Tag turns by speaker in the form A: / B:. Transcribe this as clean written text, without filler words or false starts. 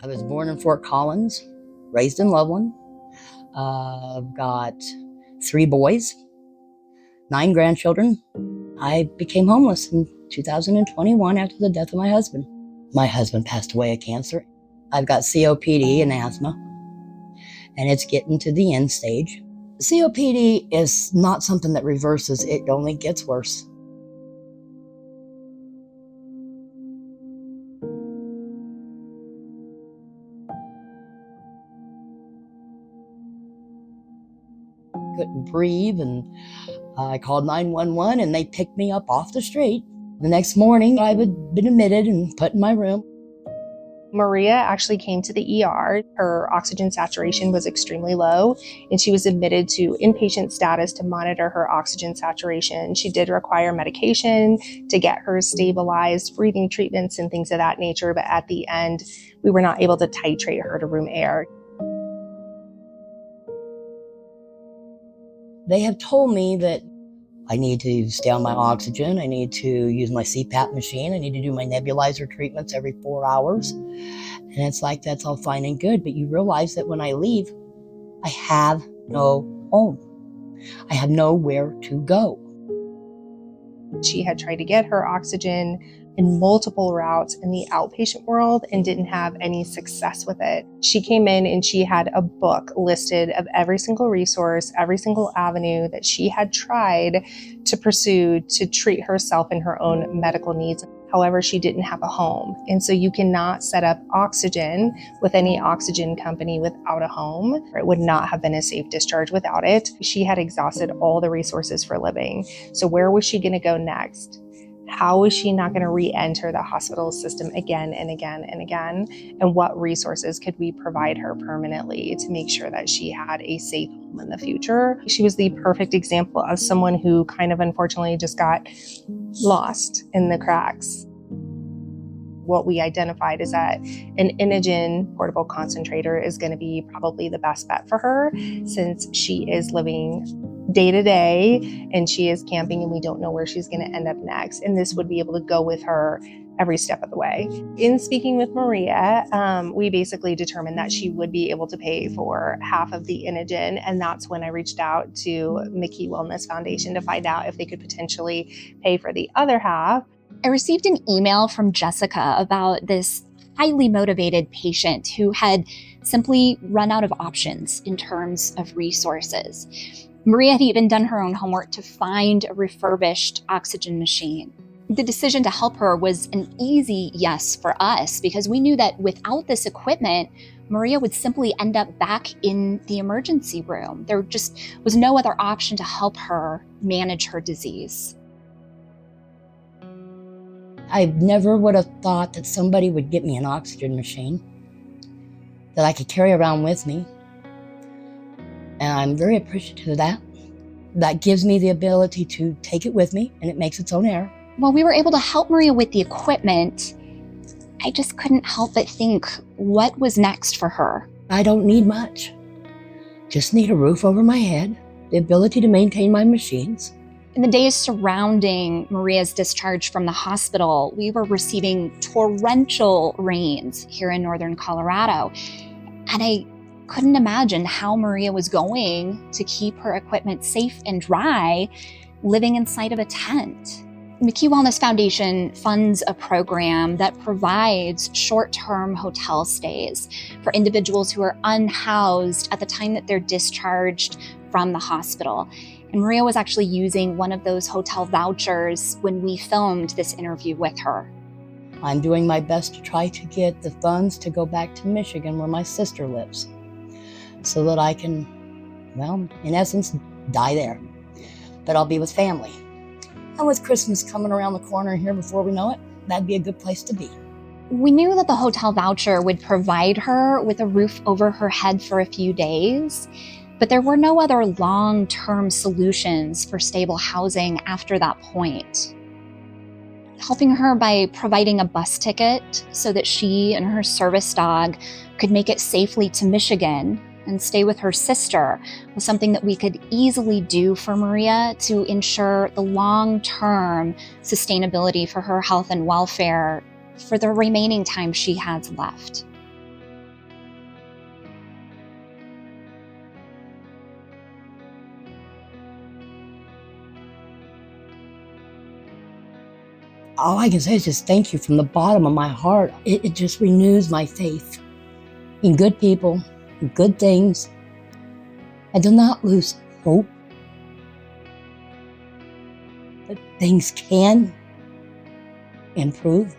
A: I was born in Fort Collins, raised in Loveland. I've got 3 boys, 9 grandchildren. I became homeless in 2021 after the death of my husband. My husband passed away of cancer. I've got COPD and asthma, and it's getting to the end stage. COPD is not something that reverses, it only gets worse. Couldn't breathe, and I called 911 and they picked me up off the street. The next morning, I had been admitted and put in my room.
B: Maria actually came to the ER. Her oxygen saturation was extremely low, and she was admitted to inpatient status to monitor her oxygen saturation. She did require medication to get her stabilized, breathing treatments and things of that nature, but at the end, we were not able to titrate her to room air.
A: They have told me that I need to stay on my oxygen, I need to use my CPAP machine, I need to do my nebulizer treatments every 4 hours. And it's like, that's all fine and good, but you realize that when I leave, I have no home. I have nowhere to go.
B: She had tried to get her oxygen in multiple routes in the outpatient world and didn't have any success with it. She came in and she had a book listed of every single resource, every single avenue that she had tried to pursue to treat herself and her own medical needs. However, she didn't have a home. And so you cannot set up oxygen with any oxygen company without a home. It would not have been a safe discharge without it. She had exhausted all the resources for living. So where was she going to go next? How is she not going to re-enter the hospital system again and again and again? And what resources could we provide her permanently to make sure that she had a safe home in the future? She was the perfect example of someone who kind of unfortunately just got lost in the cracks. What we identified is that an Inogen portable concentrator is going to be probably the best bet for her, since she is living day to day and she is camping and we don't know where she's going to end up next. And this would be able to go with her every step of the way. In speaking with Maria, we basically determined that she would be able to pay for half of the Inogen. And that's when I reached out to McKee Wellness Foundation to find out if they could potentially pay for the other half.
C: I received an email from Jessica about this highly motivated patient who had simply run out of options in terms of resources. Maria had even done her own homework to find a refurbished oxygen machine. The decision to help her was an easy yes for us, because we knew that without this equipment, Maria would simply end up back in the emergency room. There just was no other option to help her manage her disease.
A: I never would have thought that somebody would get me an oxygen machine that I could carry around with me. And I'm very appreciative of that. That gives me the ability to take it with me, and it makes its own air.
C: While we were able to help Maria with the equipment, I just couldn't help but think, what was next for her?
A: I don't need much. Just need a roof over my head, the ability to maintain my machines.
C: In the days surrounding Maria's discharge from the hospital, we were receiving torrential rains here in northern Colorado. And I couldn't imagine how Maria was going to keep her equipment safe and dry living inside of a tent. McKee Wellness Foundation funds a program that provides short-term hotel stays for individuals who are unhoused at the time that they're discharged from the hospital. And Maria was actually using one of those hotel vouchers when we filmed this interview with her.
A: I'm doing my best to try to get the funds to go back to Michigan where my sister lives, so that I can, well, in essence, die there. But I'll be with family. And with Christmas coming around the corner here before we know it, that'd be a good place to be.
C: We knew that the hotel voucher would provide her with a roof over her head for a few days, but there were no other long-term solutions for stable housing after that point. Helping her by providing a bus ticket so that she and her service dog could make it safely to Michigan and stay with her sister was something that we could easily do for Maria to ensure the long-term sustainability for her health and welfare for the remaining time she has left.
A: all I can say is just thank you from the bottom of my heart. It just renews my faith in good people, in good things, and to not lose hope that things can improve.